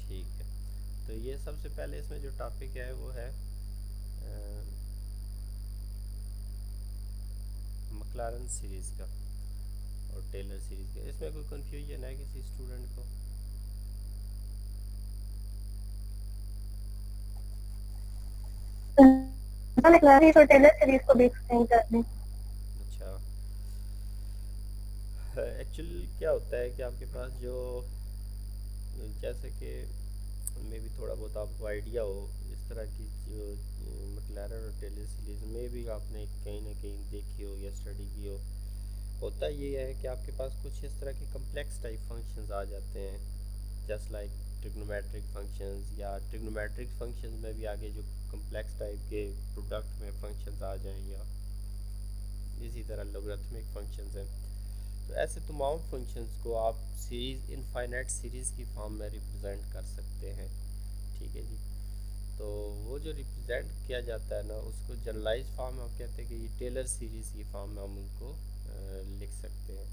ठीक है। तो ये सबसे पहले इसमें जो टॉपिक है वो है मक्लारन सीरीज़ का और टेलर सीरीज़ का। इसमें कोई कन्फ्यूजन है किसी स्टूडेंट को? मैक्लारन और टेलर सीरीज को भी एक्सप्लेन कर दें। अच्छा, एक्चुअली क्या होता है कि आपके पास जो जैसे कि मे भी थोड़ा बहुत आपको आइडिया हो इस तरह की जो मैक्लारन और टेलर सीरीज़ में भी आपने कहीं ना कहीं देखी हो या स्टडी की हो। होता ये है कि आपके पास कुछ इस तरह के कम्प्लेक्स टाइप फंक्शंस आ जाते हैं, जस्ट लाइक ट्रिग्नोमेट्रिक फंक्शंस, या ट्रिग्नोमेट्रिक फंक्शंस में भी आगे जो कम्प्लेक्स टाइप के प्रोडक्ट में फंक्शंस आ जाएं, या इसी तरह लोगरिथमिक फंक्शंस हैं। तो ऐसे तमाम फंक्शंस को आप सीरीज़ इनफाइनाइट सीरीज़ की फॉर्म में रिप्रेजेंट कर सकते हैं। ठीक है जी। तो वो जो रिप्रेजेंट किया जाता है ना, उसको जनरलाइज फॉर्म में आप कहते हैं कि ये टेलर सीरीज़ की फॉर्म में हम उनको लिख सकते हैं।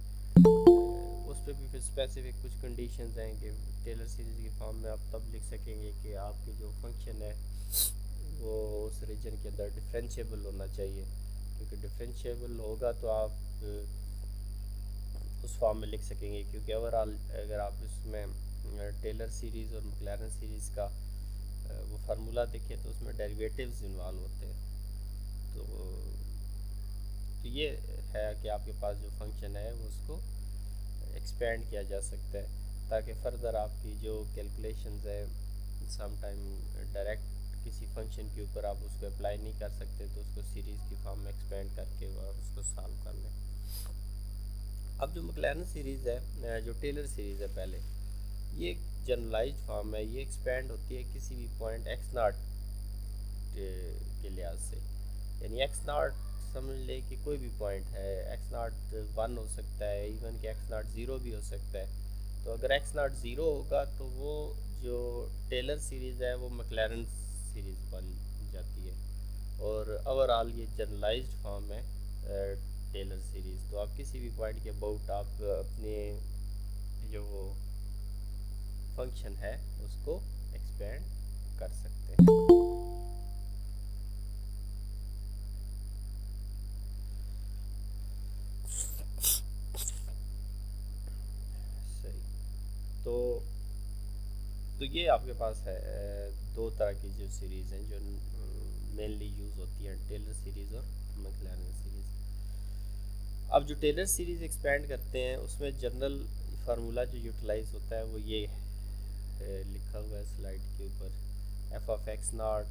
उस पर भी फिर स्पेसिफिक कुछ कंडीशंस हैं कि टेलर सीरीज़ की फॉर्म में आप तब लिख सकेंगे कि आपके जो फंक्शन है वो उस रीजन के अंदर डिफरेंशिएबल होना चाहिए, क्योंकि डिफरेंशिएबल होगा तो आप उस फॉर्म में लिख सकेंगे। क्योंकि ओवरऑल अगर आप इसमें टेलर सीरीज़ और मैक्लैरन सीरीज़ का वो फार्मूला देखें तो उसमें डेरिवेटिव्स इन्वॉल्व होते हैं। तो ये है कि आपके पास जो फंक्शन है वो उसको एक्सपेंड किया जा सकता है, ताकि फ़र्दर आपकी जो कैलकुलेशंस है सम टाइम डायरेक्ट किसी फंक्शन के ऊपर आप उसको अप्लाई नहीं कर सकते, तो उसको सीरीज़ की फॉर्म में एक्सपेंड करके और उसको सॉल्व कर लें। अब जो मैक्लैरन सीरीज़ है, जो टेलर सीरीज़ है पहले, ये एक जनरलाइज फॉर्म है। ये एक्सपेंड होती है किसी भी पॉइंट एक्स नाट के लिहाज से, यानी एक्स नाट समझ ले कि कोई भी पॉइंट है, एक्स नाट 1 हो सकता है, इवन कि एक्स नाट 0 भी हो सकता है। तो अगर एक्स नाट 0 होगा तो वो जो टेलर सीरीज़ है वो मैक्लैरन सीरीज़ बन जाती है, और ओवरऑल ये जनरलाइज्ड फॉर्म है टेलर सीरीज़। तो आप किसी भी पॉइंट के अबाउट आप अपने जो फंक्शन है उसको एक्सपेंड कर सकते हैं। सही। तो ये आपके पास है दो तरह की जो सीरीज़ हैं जो मेनली यूज़ होती हैं, टेलर सीरीज़ और मैक्लैरन सीरीज़। अब जो टेलर सीरीज़ एक्सपेंड करते हैं उसमें जनरल फार्मूला जो यूटिलाइज होता है वो ये लिखा हुआ है स्लाइड के ऊपर, F of X naught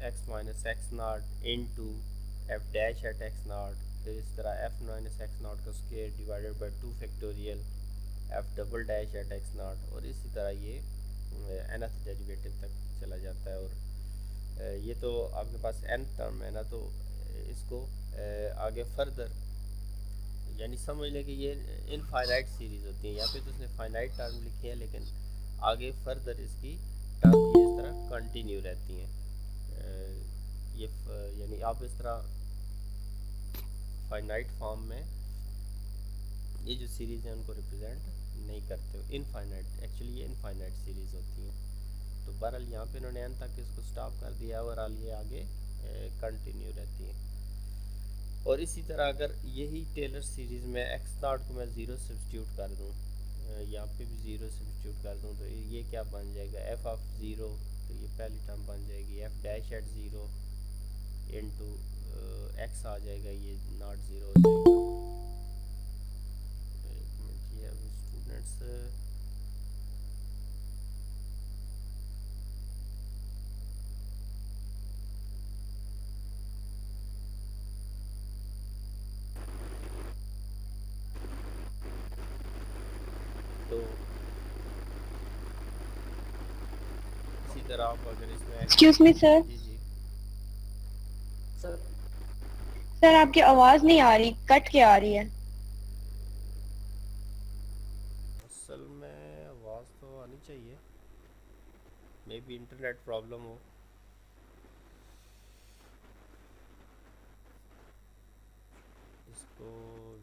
X minus X naught into F dash at X naught, फिर इस तरह एफ माइनस एक्स नॉट का square divided by 2 factorial F double dash at X naught, और इसी तरह ये nth डेरिवेटिव तक चला जाता है। और ये तो आपके पास n टर्म है ना, तो इसको आगे फर्दर यानी समझ लें कि ये इनफाइनाइट सीरीज़ होती है। यहाँ पे तो उसने फाइनाइट टर्म लिखी है, लेकिन आगे फर्दर इसकी टर्म ये इस तरह कंटिन्यू रहती हैं। यानी आप इस तरह फाइनाइट फॉर्म में ये जो सीरीज़ हैं उनको रिप्रेजेंट नहीं करते हो। इनफाइनाइट एक्चुअली ये इनफाइनाइट सीरीज़ होती हैं। तो बहरहाल यहाँ पे इन्होंने एन तक इसको स्टॉप कर दिया, और आल ये आगे कंटिन्यू रहती है। और इसी तरह अगर यही टेलर सीरीज़ में एक्स नॉट को मैं ज़ीरो सब्सटीट्यूट कर दूँ, यहाँ पे भी ज़ीरो सब्सटीट्यूट कर दूँ, तो ये क्या बन जाएगा, एफ ऑफ ज़ीरो। तो ये पहली टर्म बन जाएगी F dash at zero into X आ जाएगा, ये नॉट ज़ीरो हो जाएगा। एक मिनट, ये अब स्टूडेंट्स तो इसी तरह आप अगर इसमें एक्सक्यूज मी सर। जी जी सर आपकी आवाज नहीं आ रही, कट के आ रही है। असल में आवाज़ तो आनी चाहिए, मे बी इंटरनेट प्रॉब्लम हो। इसको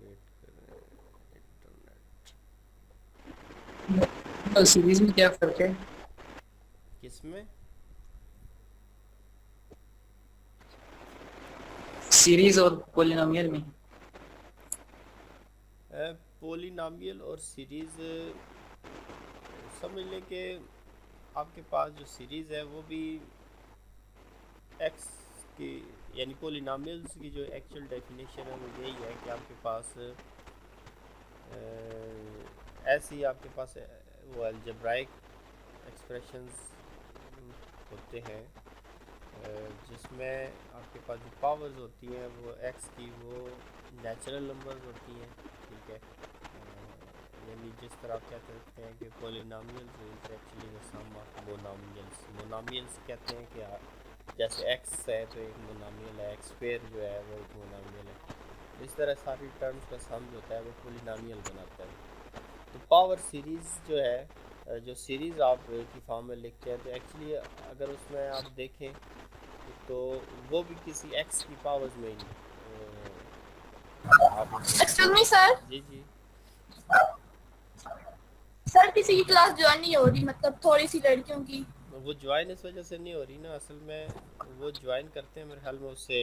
वेट करें, इंटरनेट और सीरीज में क्या फर्क है? किसमें? सीरीज और पोलिनोमियल में। पोलिनोमियल और सीरीज़, समझ लें कि आपके पास जो सीरीज़ है वो भी एक्स की, यानी पोलिनोमियल्स की जो एक्चुअल डेफिनेशन है वो यही है कि आपके पास ऐसे ही आपके पास वो अलजेब्राइक एक्सप्रेशंस होते हैं जिसमें आपके पास जो पावर्स होती हैं वो एक्स की वो नेचुरल नंबर्स होती हैं, ठीक है। यानी जिस तरह आप कह सकते हैं कि polynomials is actually the sum of monomials. Monomials कहते हैं कि जैसे एक्स है तो एक मोनोमियल है, एक्स स्क्वायर जो है वो एक मोनोमियल है। इस तरह सारी टर्म्स का सम जो होता है वो पोलिनोमियल बनाता है। तो पावर सीरीज़ जो है, जो सीरीज़ आप की फॉर्म में लिखते हैं, तो एक्चुअली अगर उसमें आप देखें तो वो भी किसी एक्स की पावर्स में ही आप उसको एक्सक्यूज मी सर। जी जी। सर किसी की क्लास ज्वाइन नहीं हो रही, मतलब थोड़ी सी लड़कियों की। वो ज्वाइन इस वजह से नहीं हो रही ना, असल में वो ज्वाइन करते हैं मेरे ख्याल में उससे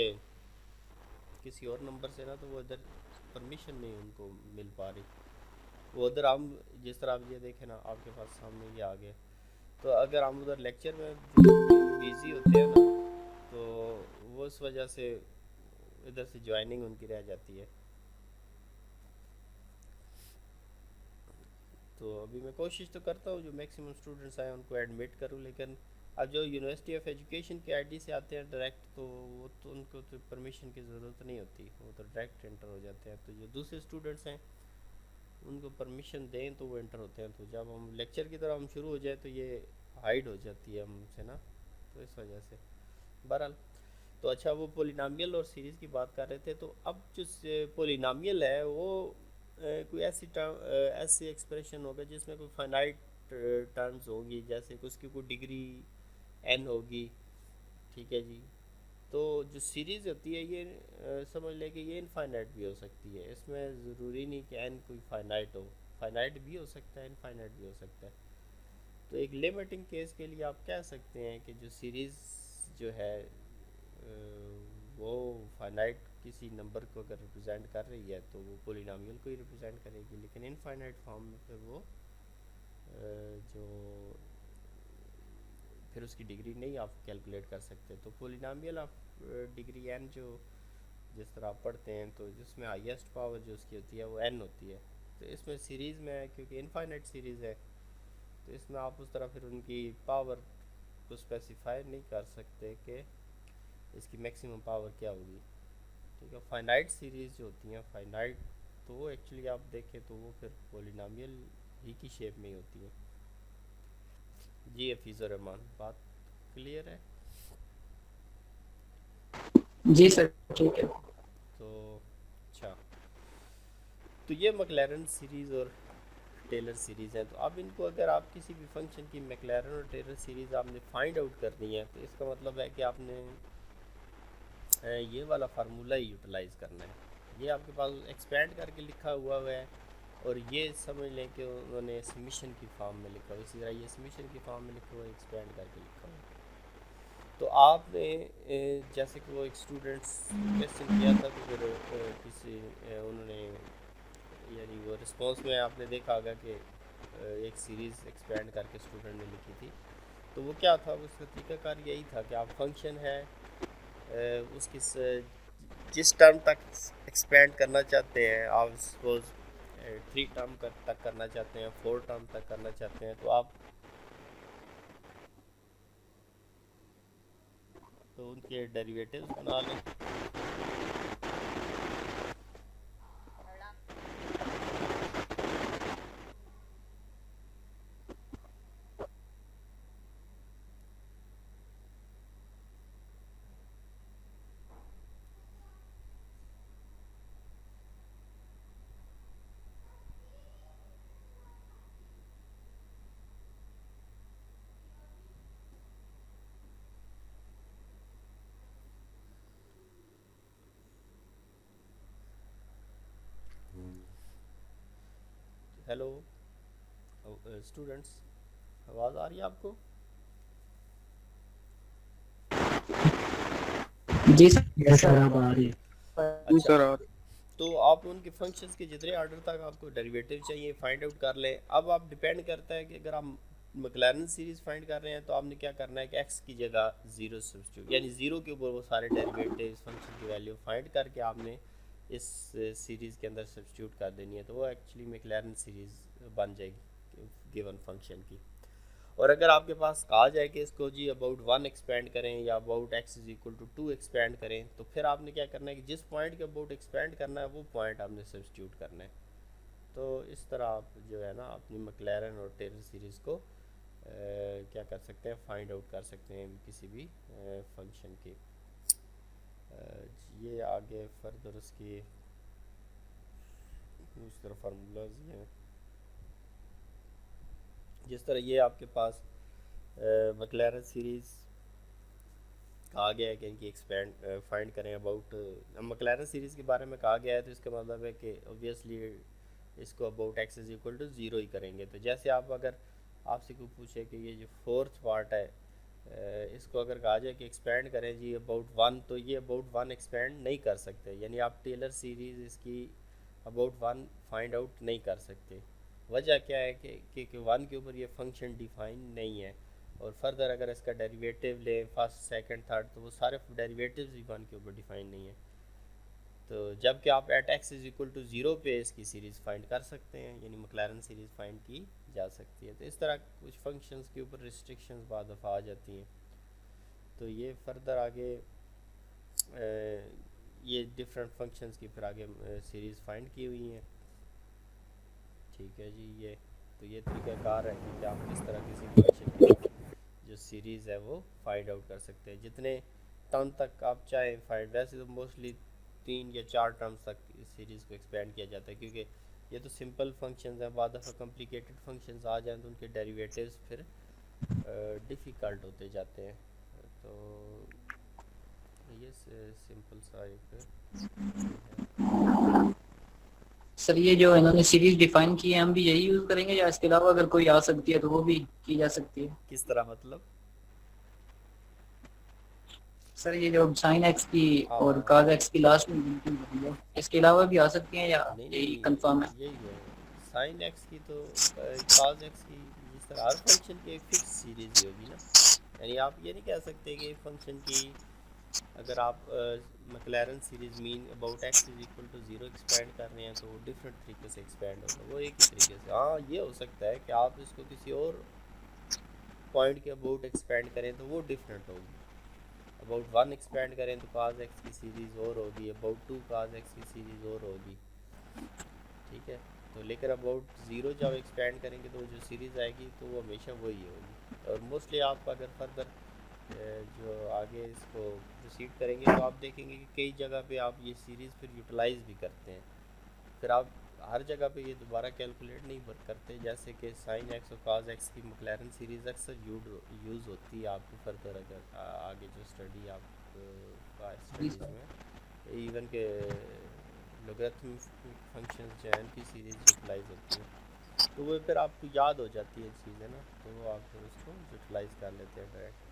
किसी और नंबर से ना, तो वो इधर परमिशन नहीं उनको मिल पा रही। वो उधर हम जिस तरह आप ये देखें ना, आपके पास सामने ये आ गया, तो अगर हम उधर लेक्चर में बिजी होते हैं ना, तो वो इस वजह से इधर से ज्वाइनिंग उनकी रह जाती है। तो अभी मैं कोशिश तो करता हूँ जो मैक्सिमम स्टूडेंट्स आए उनको एडमिट करूँ, लेकिन अब जो यूनिवर्सिटी ऑफ एजुकेशन के आईडी से आते हैं डायरेक्ट, तो वो तो उनको तो परमिशन की ज़रूरत नहीं होती, वो तो डायरेक्ट एंटर हो जाते हैं। तो जो दूसरे स्टूडेंट्स हैं उनको परमिशन दें तो वो एंटर होते हैं। तो जब हम लेक्चर की तरह हम शुरू हो जाए तो ये हाइड हो जाती है हमसे ना, तो इस वजह से। बहरहाल, तो अच्छा, वो पोलिनोमियल और सीरीज़ की बात कर रहे थे। तो अब जो पोलिनोमियल है वो कोई ऐसी टर्म, ऐसी एक्सप्रेशन होगा जिसमें कोई फाइनाइट टर्म्स होंगी, जैसे कि उसकी कोई डिग्री एन होगी, ठीक है जी। तो जो सीरीज़ होती है ये समझ लें कि ये इनफाइनाइट भी हो सकती है, इसमें ज़रूरी नहीं कि एन कोई फाइनाइट हो, फाइनाइट भी हो सकता है, इनफाइनाइट भी हो सकता है। तो एक लिमिटिंग केस के लिए आप कह सकते हैं कि जो सीरीज़ जो है वो फाइनाइट किसी नंबर को अगर रिप्रेजेंट कर रही है तो वो पोलिनोमियल को ही रिप्रेजेंट करेगी, लेकिन इनफाइनाइट फॉर्म में फिर वो जो फिर उसकी डिग्री नहीं आप कैलकुलेट कर सकते। तो पोलिनोमियल ऑफ डिग्री एन जो जिस तरह आप पढ़ते हैं, तो जिसमें हाईएस्ट पावर जो उसकी होती है वो एन होती है। तो इसमें सीरीज़ में क्योंकि इनफाइनाइट सीरीज़ है, तो इसमें आप उस तरह फिर उनकी पावर को स्पेसिफाई नहीं कर सकते कि इसकी मैक्सिमम पावर क्या होगी, ठीक है। फाइनाइट सीरीज़ जो होती हैं फाइनाइट, तो वो एक्चुअली आप देखें तो वो फिर पोलिनोमियल ही की शेप में ही होती हैं। जी हफीज़ुर रहमान, बात क्लियर है? जी सर, ठीक है। तो अच्छा, तो ये मैक्लैरन सीरीज़ और टेलर सीरीज़ है। तो अब इनको अगर आप किसी भी फंक्शन की मैक्लैरन और टेलर सीरीज़ आपने फाइंड आउट करनी है, तो इसका मतलब है कि आपने ये वाला फार्मूला ही यूटिलाइज़ करना है। ये आपके पास एक्सपेंड करके लिखा हुआ है, और ये समझ लें कि उन्होंने समीशन की फॉर्म में लिखा हुआ, इसी तरह ये समीशन की फॉर्म में लिखा हुआ, एक्सपेंड करके लिखा हुआ। तो आपने जैसे कि वो एक स्टूडेंट्स क्वेश्चन किया था, तो फिर किसी उन्होंने, यानी वो रिस्पॉन्स में आपने देखा होगा कि एक सीरीज़ एक्सपेंड करके स्टूडेंट ने लिखी थी। तो वो क्या था, उसका तरीकाकार यही था कि आप फंक्शन है उसकी जिस टर्म तक एक्सपेंड करना चाहते हैं, आप सपोज 3 टर्म तक करना चाहते हैं, 4 टर्म तक करना चाहते हैं, तो आप तो उनके डेरिवेटिव्स बना लें। हेलो, स्टूडेंट्स, आवाज़ आ रही है आपको? जी सर। यस सर, अब आ रही है। जी अच्छा, सर। और तो आप उनके फंक्शंस के जितने ऑर्डर तक आपको डेरिवेटिव चाहिए फाइंड आउट कर लें। अब आप डिपेंड करता है कि अगर आप मैक्लैरेन सीरीज़ फाइंड कर रहे हैं तो आपने क्या करना है कि एक्स की जगह ज़ीरो सब्स्टिट्यूट, यानी ज़ीरो के ऊपर वो सारे डेरिवेटिव फंक्शन की वैल्यू फाइंड करके आपने इस सीरीज़ के अंदर सब्स्टिट्यूट कर देनी है, तो वो एक्चुअली मैक्लैरेन सीरीज़ बन जाएगी गिवन फंक्शन की। और अगर आपके पास कहा जाए कि इसको जी अबाउट 1 एक्सपेंड करें या about x is equal to 2 expand करें, तो फिर आपने क्या करना है कि जिस पॉइंट के अबाउट एक्सपेंड करना है वो पॉइंट आपने सब्स्टिट्यूट करना है। तो इस तरह आप जो है ना अपनी मैक्लैरेन और टेलर सीरीज़ को क्या कर सकते हैं, फाइंड आउट कर सकते हैं किसी भी फंक्शन की। ये आगे फर्दर उसकी उस तरह फार्मूलाज हैं, जिस तरह ये आपके पास मैक्लैरेन सीरीज़ कहा गया है कि इनकी एक्सपेंड फाइंड करें अबाउट मैक्लैरेन सीरीज़ के बारे में कहा गया है, तो इसका मतलब है कि ऑब्वियसली इसको about x is equal to zero ही करेंगे। तो जैसे आप अगर आपसे कोई पूछे कि ये जो फोर्थ पार्ट है इसको अगर कहा जाए कि एक्सपेंड करें जी अबाउट 1, तो ये अबाउट 1 एक्सपेंड नहीं कर सकते, यानी आप टेलर सीरीज़ इसकी अबाउट 1 फाइंड आउट नहीं कर सकते। वजह क्या है कि 1 के ऊपर ये फंक्शन डिफाइन नहीं है, और फर्दर अगर इसका डेरिवेटिव लें फर्स्ट सेकंड थर्ड, तो वो सारे डेरिवेटिव्स भी 1 के ऊपर डिफाइन नहीं है। तो जबकि आप at x is equal to 0 पे इसकी सीरीज़ फाइंड कर सकते हैं, यानी मैक्लैरेन सीरीज़ फाइंड की जा सकती है। तो इस तरह कुछ फंक्शंस के ऊपर रिस्ट्रिक्शंस बाद दफ़ा आ जाती हैं। तो ये फर्दर आगे ये डिफरेंट फंक्शंस की फिर आगे सीरीज़ फाइंड की हुई हैं। ठीक है जी, ये तो ये तरीक़ाकार है कि आप किस तरह किसी फंक्शन की जो सीरीज़ है वो फाइंड आउट कर सकते हैं, जितने टर्म तक आप चाहें फाइंड। वैसे तो मोस्टली 3 या 4 टर्म्स तक इस सीरीज़ को एक्सपेंड किया जाता है, क्योंकि ये तो सिंपल फंक्शंस हैं। बाद दफ़ा कॉम्प्लिकेटेड फंक्शंस आ जाएं तो उनके डेरिवेटिव्स फिर डिफ़िकल्ट होते जाते हैं। तो ये सिंपल सा एक सर ये जो इन्होंने सीरीज डिफाइन की है हम भी यही यूज करेंगे या इसके अलावा अगर कोई आ सकती है तो वो भी की जा सकती है? किस तरह मतलब? सर ये जो साइन एक्स की और काज एक्स की लास्ट में इसके अलावा भी आ सकती हैं या नहीं यही नहीं, कंफर्म है? यही है साइन एक्स की, तो काज एक्स की जिस तरह हर फंक्शन की एक फिक्स सीरीज़ ही होगी ना, यानी आप ये नहीं कह सकते कि फंक्शन की अगर आप Maclaurin series mean about x is equal to 0 expand कर रहे हैं तो वो डिफरेंट तरीके से एक्सपेंड होगा, वो एक ही तरीके से। हाँ, ये हो सकता है कि आप इसको किसी और पॉइंट के अबाउट एक्सपेंड करें तो वो डिफरेंट होगी। अबाउट 1 एक्सपेंड करें तो काज एक्स की सीरीज़ और होगी, अबाउट 2 काज एक्स की सीरीज़ और होगी। ठीक है, तो लेकर अबाउट 0 जब एक्सपेंड करेंगे तो जो सीरीज़ आएगी तो वो हमेशा वही होगी। और मोस्टली आप अगर फर्दर जो आगे इसको प्रोसीड करेंगे तो आप देखेंगे कि कई जगह पे आप ये सीरीज़ फिर यूटिलाइज़ भी करते हैं। फिर आप हर जगह पे ये दोबारा कैलकुलेट नहीं करते, जैसे कि साइन एक्स और काज एक्स की मैक्लैरेन सीरीज़ अक्सर यूज़ होती है आपको फर्दर अगर आगे जो स्टडी आप स्टडीज़ में इवन के लोगरिथमिक फंक्शंस जो हैं उनकी सीरीज़ यूटिलाइज़ होती है, तो वो फिर आपको याद हो जाती है चीज़, है ना, तो वो आप फिर उसको यूटिलाइज़ कर लेते हैं डायरेक्ट।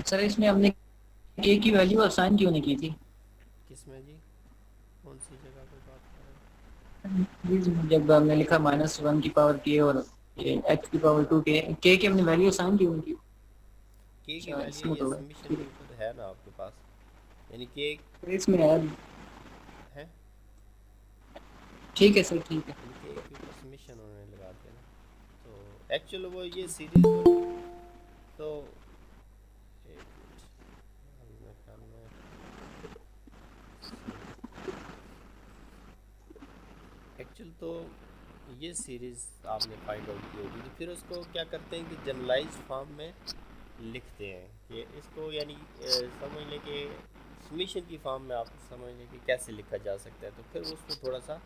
सर इसमें हमने के की वैल्यू असाइन क्यों नहीं की थी? किसमें जी, कौन सी जगह पे बात कर रहे हैं? जब हमने लिखा -1 की पावर के और x की पावर 2 के की हमने वैल्यू असाइन क्यों नहीं की? के की वैल्यू ये सबमिशन के ऊपर है ना आपके पास, यानी के इसमें है। ठीक है सर, ठीक है। के ऊपर सबमिशन होने लगा के ना, तो एक्चुअल वो ये सीरीज तो एक्चुअल तो ये सीरीज़ आपने फाइंड आउट की होगी, तो फिर उसको क्या करते हैं कि जनरलाइज फॉर्म में लिखते हैं कि इसको, यानी समझ लें कि सबमिशन की फॉर्म में आप समझ लें कि कैसे लिखा जा सकता है। तो फिर उसको थोड़ा सा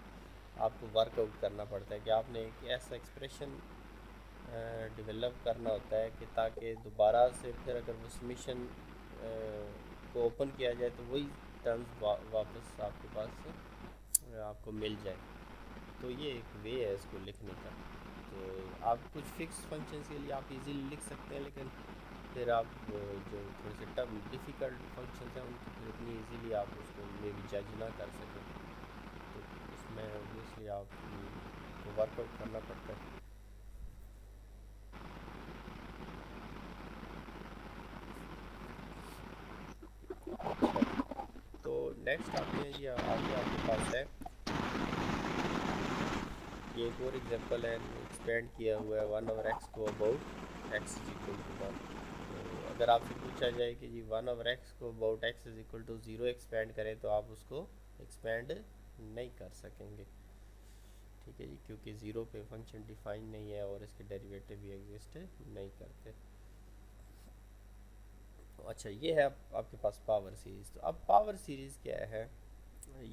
आपको वर्कआउट करना पड़ता है कि आपने एक ऐसा एक्सप्रेशन डेवलप करना होता है कि ताकि दोबारा से फिर अगर वो सबमिशन को ओपन किया जाए तो वही टर्म्स वापस आपके पास आपको मिल जाए। तो ये एक वे है इसको लिखने का। तो आप कुछ फिक्स फंक्शंस के लिए आप इजीली लिख सकते हैं, लेकिन फिर आप जो थोड़े से टफ डिफ़िकल्ट फंक्शंस हैं उनको फिर इतनी इजीली आप उसको मे भी जज ना कर सकें, तो इसमें ऑब्वियसली आप को वर्कआउट करना पड़ता है। अच्छा जी, तो नेक्स्ट आते हैं जी, आगे आपके पास है ये एक और एग्जांपल है, एक्सपेंड किया हुआ है 1/x को about x is equal to 1। तो अगर आपसे पूछा जाए कि जी 1/x को about x is equal to 0 expand करें, तो आप उसको एक्सपेंड नहीं कर सकेंगे, ठीक है जी, क्योंकि 0 पे फंक्शन डिफाइन नहीं है और इसके डेरिवेटिव भी एग्जिस्ट नहीं करते। अच्छा, ये है आपके पास पावर सीरीज़। तो अब पावर सीरीज़ क्या है,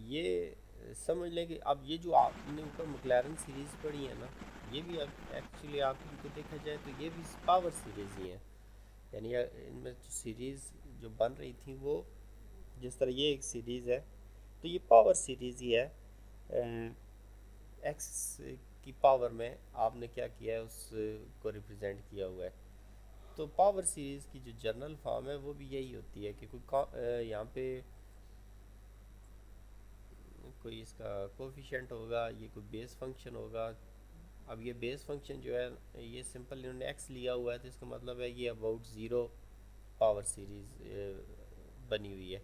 ये समझ लें कि अब ये जो आपने ऊपर मैक्लैरन सीरीज़ पढ़ी है ना, ये भी अब एक्चुअली आप इनको देखा जाए तो ये भी पावर सीरीज़ ही है, यानी इनमें जो सीरीज़ जो बन रही थी वो जिस तरह ये एक सीरीज़ है तो ये पावर सीरीज़ ही है। एक्स की पावर में आपने क्या किया है उसको रिप्रेजेंट किया हुआ है। तो पावर सीरीज़ की जो जनरल फॉर्म है वो भी यही होती है कि कोई यहाँ पे कोई इसका कोफिशिएंट होगा, ये कोई बेस फंक्शन होगा। अब ये बेस फंक्शन जो है ये सिंपल इन्होंने एक्स लिया हुआ है, तो इसका मतलब है ये अबाउट ज़ीरो पावर सीरीज़ बनी हुई है।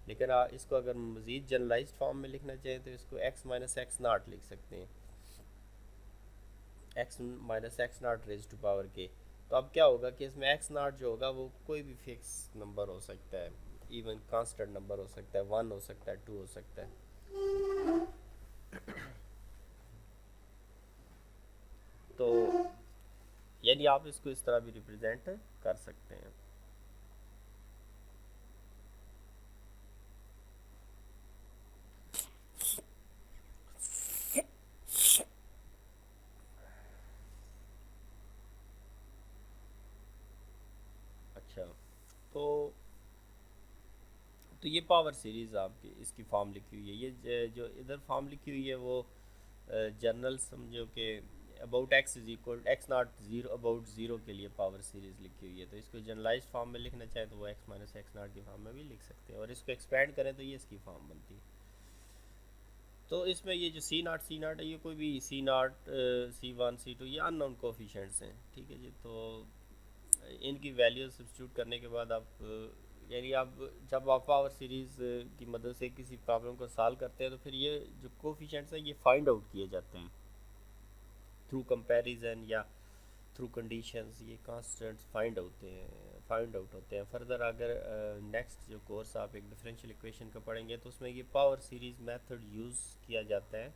लेकिन इसको अगर मज़ीद जनरलाइज्ड फॉर्म में लिखना चाहें तो इसको x माइनस एक्स नाट लिख सकते हैं, x minus X naught raise to power के। तो अब क्या होगा कि इसमें x नाट जो होगा वो कोई भी फिक्स नंबर हो सकता है, इवन कांस्टेंट नंबर हो सकता है, 1 हो सकता है, 2 हो सकता है। तो यानी आप इसको इस तरह भी रिप्रेजेंट कर सकते हैं। अच्छा, तो ये पावर सीरीज़ आपकी इसकी फॉर्म लिखी हुई है। ये जो इधर फॉर्म लिखी हुई है वो जनरल समझो कि about x is equal x not zero about zero के लिए पावर सीरीज़ लिखी हुई है। तो इसको जनरलाइज फॉर्म में लिखना चाहे तो वो एक्स माइनस एक्स नॉट की फॉर्म में भी लिख सकते हैं, और इसको एक्सपेंड करें तो ये इसकी फॉर्म बनती है। तो इसमें ये जो सी नाट है, ये कोई भी सी नाट C1 C2 ये अननोन कोफिशिएंट्स हैं, ठीक है जी। तो इनकी वैल्यू सब्स्टिट्यूट करने के बाद आप यानी आप जब आप पावर सीरीज़ की मदद से किसी प्रॉब्लम को सॉल्व करते हैं तो फिर ये जो कोफिशिएंट्स हैं ये फाइंड आउट किए जाते हैं थ्रू कंपैरिजन या थ्रू कंडीशंस। ये कांस्टेंट्स फाइंड आउट होते हैं। फर्दर अगर नेक्स्ट जो कोर्स आप एक डिफरेंशियल इक्वेशन का पढ़ेंगे तो उसमें ये पावर सीरीज़ मेथड यूज़ किया जाता है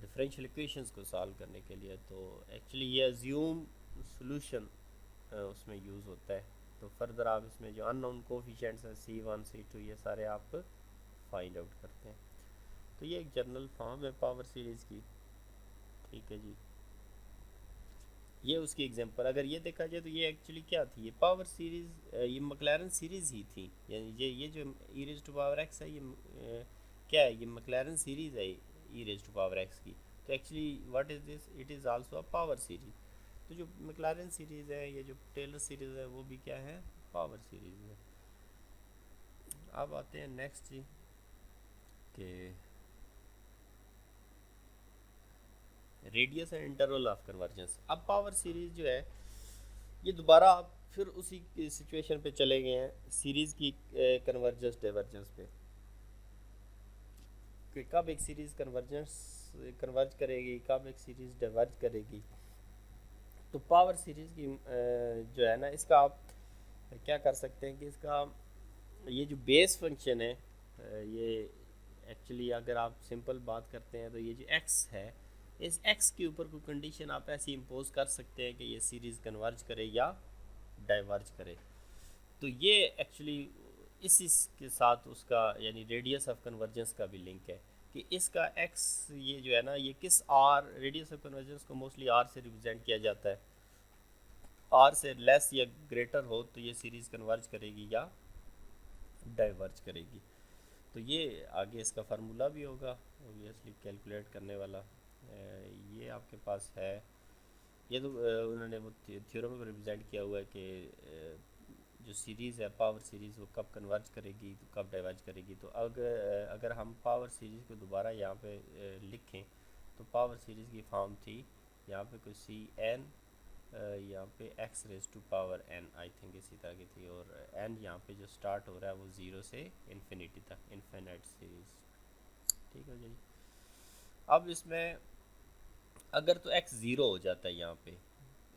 डिफरेंशियल इक्वेशंस को सॉल्व करने के लिए। तो एक्चुअली ये अज्यूम सॉल्यूशन उसमें यूज़ होता है। तो फर्दर आप इसमें जो अननोन कोफिशिएंट्स हैं C1 C2 ये सारे आप फाइंड आउट करते हैं। तो ये एक जनरल फॉर्म है पावर सीरीज़ की, ठीक है जी। ये उसकी एग्जांपल अगर ये देखा जाए तो ये एक्चुअली क्या थी, ये पावर सीरीज़ ये मैक्लैरन सीरीज़ ही थी। यानी ये जो E raise to power X है ये क्या है, ये मैक्लैरन सीरीज़ है E raise to power X की। तो actually what is this, it is also a power series. तो जो मैक्लैरन सीरीज़ है, ये जो टेलर सीरीज़ है वो भी क्या है, पावर सीरीज़ है। अब आते हैं नेक्स्ट जी कि radius and interval of convergence. अब पावर सीरीज़ जो है ये दोबारा आप फिर उसी सिचुएशन पे चले गए हैं सीरीज़ की कन्वर्जेंस डाइवर्जेंस पे, कि कब एक सीरीज़ कन्वर्ज करेगी, कब एक सीरीज़ डाइवर्ज करेगी। तो पावर सीरीज़ की जो है ना, इसका आप क्या कर सकते हैं कि इसका ये जो बेस फंक्शन है ये एक्चुअली अगर आप सिंपल बात करते हैं तो ये जो x है, इस x के ऊपर कोई कंडीशन आप ऐसी इम्पोज कर सकते हैं कि ये सीरीज़ कन्वर्ज करे या डाइवर्ज करे। तो ये एक्चुअली इसी के साथ उसका यानी रेडियस ऑफ कन्वर्जेंस का भी लिंक है कि इसका x ये जो है ना, ये किस r रेडियस ऑफ कन्वर्जेंस को मोस्टली r से रिप्रेजेंट किया जाता है। r से लेस या ग्रेटर हो तो ये सीरीज़ कन्वर्ज करेगी या डाइवर्ज करेगी। तो ये आगे इसका फार्मूला भी होगा ऑब्वियसली कैलकुलेट करने वाला। ये आपके पास है ये तो उन्होंने वो थ्योरम को रिप्रेजेंट किया हुआ है कि जो सीरीज़ है पावर सीरीज़ वो कब कन्वर्ज करेगी तो कब डाइवर्ज करेगी। तो अगर हम पावर सीरीज़ को दोबारा यहाँ पे लिखें तो पावर सीरीज़ की फॉर्म थी यहाँ पे कोई सी एन, यहाँ पे X raise to power N, I think इसी तरह की थी, और एन यहाँ पे जो स्टार्ट हो रहा है वो ज़ीरो से इन्फिनिटी तक, इन्फिनिट सीरीज़। ठीक है जी। अब इसमें अगर तो एक्स ज़ीरो हो जाता है, यहाँ पे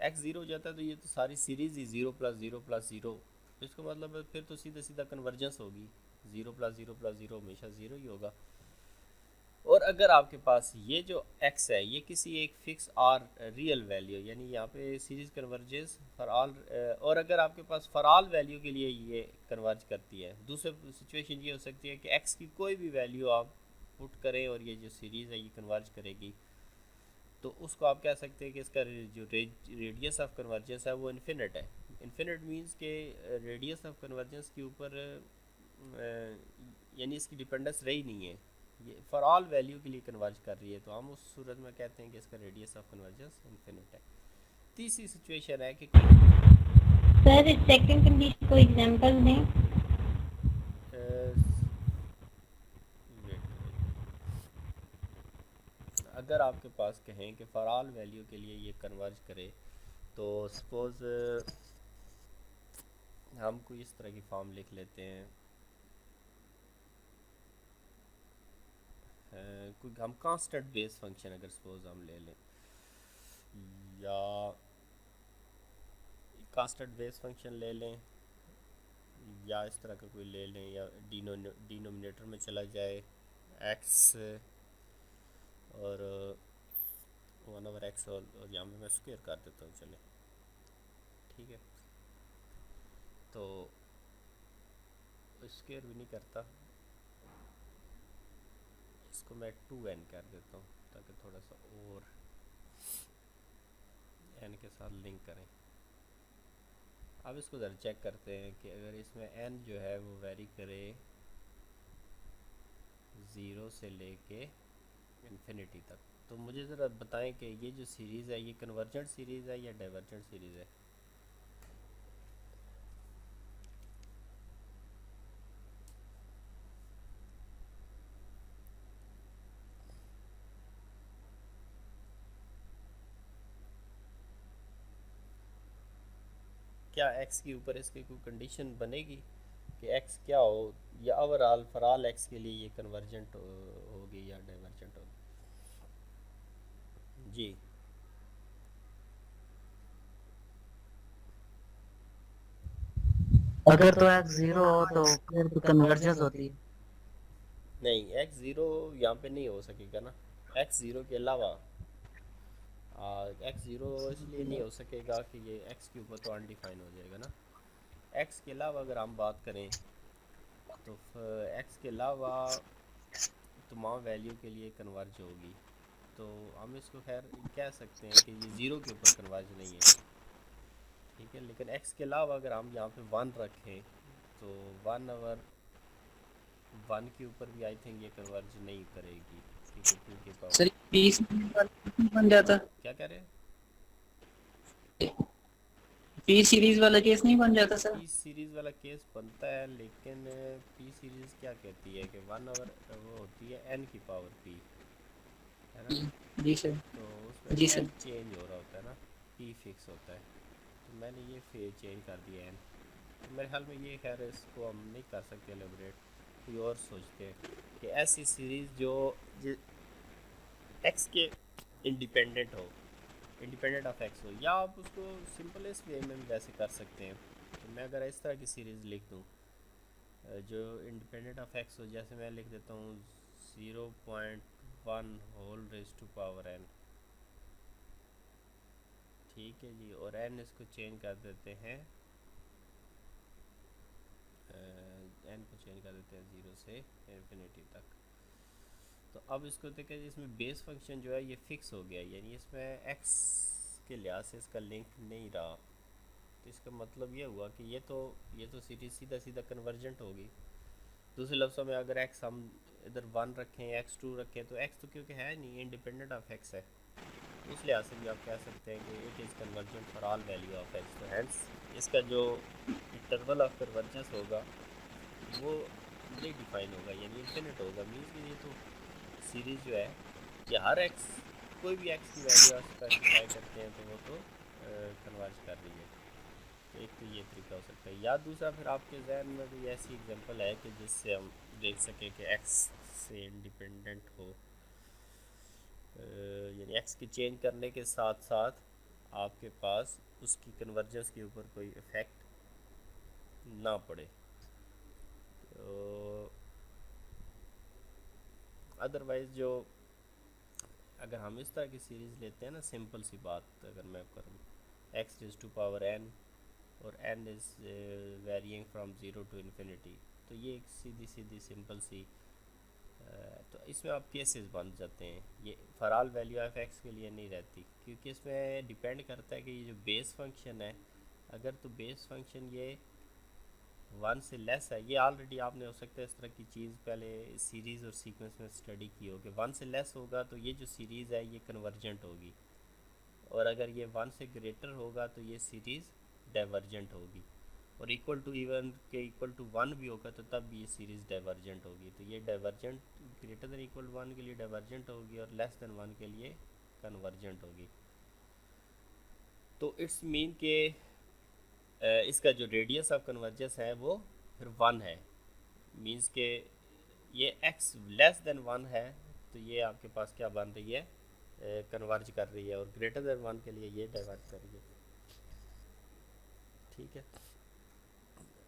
एक्स ज़ीरो हो जाता है तो ये तो सारी सीरीज़ ही zero plus zero plus zero, इसका मतलब है फिर तो सीधा सीधा कन्वर्जेंस होगी, ज़ीरो प्लस ज़ीरो हमेशा ज़ीरो ही होगा। और अगर आपके पास ये जो x है ये किसी एक फिक्स आर रियल वैल्यू, यानी यहाँ पे सीरीज कन्वर्जेंस फॉर ऑल, और अगर आपके पास फॉर ऑल वैल्यू के लिए ये कन्वर्ज करती है, दूसरे सिचुएशन ये हो सकती है कि x की कोई भी वैल्यू आप पुट करें और ये जो सीरीज़ है ये कन्वर्ज करेगी, तो उसको आप कह सकते हैं कि इसका जो रेडियस ऑफ कन्वर्जेंस है वो इन्फिनिट है। इन्फिनिट मीन्स के रेडियस ऑफ कन्वर्जेंस के ऊपर यानी इसकी डिपेंडेंस रही नहीं है, ये फॉर ऑल वैल्यू के लिए कन्वर्ज कर रही है, तो हम उस सूरत में कहते हैं कि इसका रेडियस ऑफ कन्वर्जेंस इन्फिनिट है। तीसरी सिचुएशन है कि सर सेकंड कंडीशन को एग्जांपल दें। अगर आपके पास कहें कि फॉर ऑल वैल्यू के लिए ये कन्वर्ज करे, तो सपोज़ हम कोई इस तरह की फॉर्म लिख लेते हैं, कोई हम कांस्टेंट बेस फंक्शन अगर सपोज हम ले लें, या कांस्टेंट बेस फंक्शन ले लें, या इस तरह का कोई ले लें, या डिनोमिनेटर में चला जाए एक्स और 1/x, और यहाँ पे मैं स्क्वायर कर देता हूँ, चले ठीक है। तो स्क्वायर भी नहीं करता, इसको मैं 2n कर देता हूँ ताकि थोड़ा सा और n के साथ लिंक करें। अब इसको ज़रा चेक करते हैं कि अगर इसमें n जो है वो वेरी करे 0 से लेके इन्फिनिटी तक, तो मुझे ज़रा बताएं कि ये जो सीरीज़ है ये कन्वर्जेंट सीरीज़ है या डाइवर्जेंट सीरीज़ है। क्या x के ऊपर इसके कोई कंडीशन बनेगी कि x क्या हो, या ओवरऑल फॉर ऑल x के लिए ये कन्वर्जेंट होगी या डाइवर्जेंट होगी? जी अगर तो x जीरो हो तो फिर तो कन्वर्जेंस होती है। नहीं, x ज़ीरो यहाँ पे नहीं हो सकेगा ना, x ज़ीरो के अलावा x ज़ीरो इसलिए नहीं हो सकेगा कि ये x के ऊपर तो अनडिफाइन हो जाएगा ना। x के अलावा अगर हम बात करें तो x के अलावा तमाम वैल्यू के लिए कन्वर्ज होगी, तो हम इसको खैर कह सकते हैं कि ये ज़ीरो के ऊपर कन्वर्ज नहीं है, ठीक है। लेकिन x के अलावा अगर हम यहाँ पे 1 रखें तो 1 के ऊपर भी आई थिंक ये कन्वर्ज नहीं करेगी, क्योंकि 2 के पावर सर पीस बन जाता, क्या कह रहे हैं, पी सीरीज वाला केस नहीं बन जाता सर? पी सीरीज़ वाला केस बनता है, लेकिन पी सीरीज़ क्या कहती है कि 1 वो होती है n की पावर p, है ना। जी सर। तो उसमें जी n सर। चेंज हो रहा होता है ना, p फिक्स होता है, तो मैंने ये फिर चेंज कर दिया n। तो मेरे ख्याल में ये खैर इसको हम नहीं कर सकते एलिब्रेट, कोई और सोचते हैं कि ऐसी सीरीज़ जो x के इंडिपेंडेंट हो, इंडिपेंडेंट ऑफ x हो, या आप उसको सिंपलेस्ट वे में भी वैसे कर सकते हैं। तो मैं अगर इस तरह की सीरीज़ लिख दूँ जो इंडिपेंडेंट ऑफ x हो, जैसे मैं लिख देता हूँ 0.1 whole raise to power n, ठीक है जी, और n इसको चेंज कर देते हैं, n को चेंज कर देते हैं 0 से इन्फिनिटी तक। तो अब इसको देखें, इसमें बेस फंक्शन जो है ये फिक्स हो गया, यानी इसमें x के लिहाज से इसका लिंक नहीं रहा, तो इसका मतलब ये हुआ कि ये तो सीरीज सीधा सीधा कन्वर्जेंट होगी। दूसरे लफ्ज़ों में अगर x हम इधर 1 रखें x 2 रखें, तो x तो क्योंकि है नहीं, इंडिपेंडेंट ऑफ x है, उस लिहाज से भी आप कह सकते हैं कि it is convergent for all value of x. तो हैंस इसका जो इंटरवल ऑफ कन्वर्जेंस होगा वो नहीं डिफाइन होगा, यानी इन्फिनिट होगा। मीन्स कि ये तो सीरीज़ जो है ये हर एक्स, कोई भी एक्स की वैल्यू आप स्पेसिफाई करते हैं तो वो तो कन्वर्ज कर रही है। तो एक तो ये तरीका हो सकता है, या दूसरा फिर आपके जहन में कोई ऐसी एग्जांपल है कि जिससे हम देख सकें कि एक्स से इंडिपेंडेंट हो, यानी एक्स की चेंज करने के साथ साथ आपके पास उसकी कन्वर्जेंस के ऊपर कोई इफ़ेक्ट ना पड़े। तो अदरवाइज़ जो अगर हम इस तरह की सीरीज़ लेते हैं ना, सिंपल सी बात अगर मैं करूँ, X raise to power N और N is varying from zero to infinity, तो ये एक सीधी सीधी सिंपल सी तो इसमें आप केसेस बन जाते हैं। ये for all value of x के लिए नहीं रहती, क्योंकि इसमें डिपेंड करता है कि ये जो बेस फंक्शन है, अगर तो बेस फंक्शन ये वन से लेस है, ये ऑलरेडी आपने हो सकता है इस तरह की चीज़ पहले सीरीज़ और सीक्वेंस में स्टडी की हो कि वन से लेस होगा तो ये जो सीरीज़ है ये कन्वर्जेंट होगी, और अगर ये वन से ग्रेटर होगा तो ये सीरीज़ डाइवर्जेंट होगी, और इक्वल टू इवन के इक्वल टू वन भी होगा तो तब भी ये सीरीज़ डाइवर्जेंट होगी। तो ये divergent greater than equal to one के लिए डाइवर्जेंट होगी और लेस देन वन के लिए कन्वर्जेंट होगी। तो इट्स मीन के इसका जो रेडियस ऑफ कन्वर्जेंस है वो फिर वन है। मीन्स के ये एक्स लेस देन वन है तो ये आपके पास क्या बन रही है, कन्वर्ज कर रही है, और ग्रेटर देन वन के लिए ये डाइवर्ज कर रही है। ठीक है।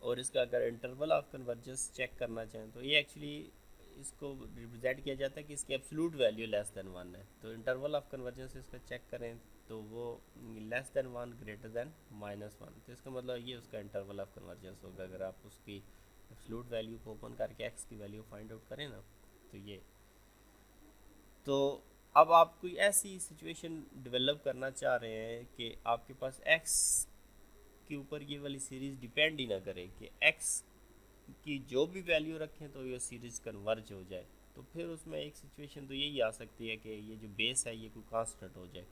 और इसका अगर इंटरवल ऑफ कन्वर्जेंस चेक करना चाहें तो ये एक्चुअली इसको रिप्रेजेंट किया जाता है कि इसकी absolute value less than one है। तो इंटरवल ऑफ कन्वर्जेंस इसका चेक करें तो वो less than one greater than minus one, तो इसका मतलब ये उसका इंटरवल ऑफ कन्वर्जेंस होगा। अगर आप उसकी एब्सोल्यूट वैल्यू को ओपन करके एक्स की वैल्यू फाइंड आउट करें ना, तो ये तो अब आप कोई ऐसी सिचुएशन डेवलप करना चाह रहे हैं कि आपके पास एक्स के ऊपर ये वाली सीरीज़ डिपेंड ही ना करे, कि एक्स की जो भी वैल्यू रखें तो ये सीरीज़ कन्वर्ज हो जाए, तो फिर उसमें एक सिचुएशन तो यही आ सकती है कि ये जो बेस है ये कोई कांस्टेंट हो जाए।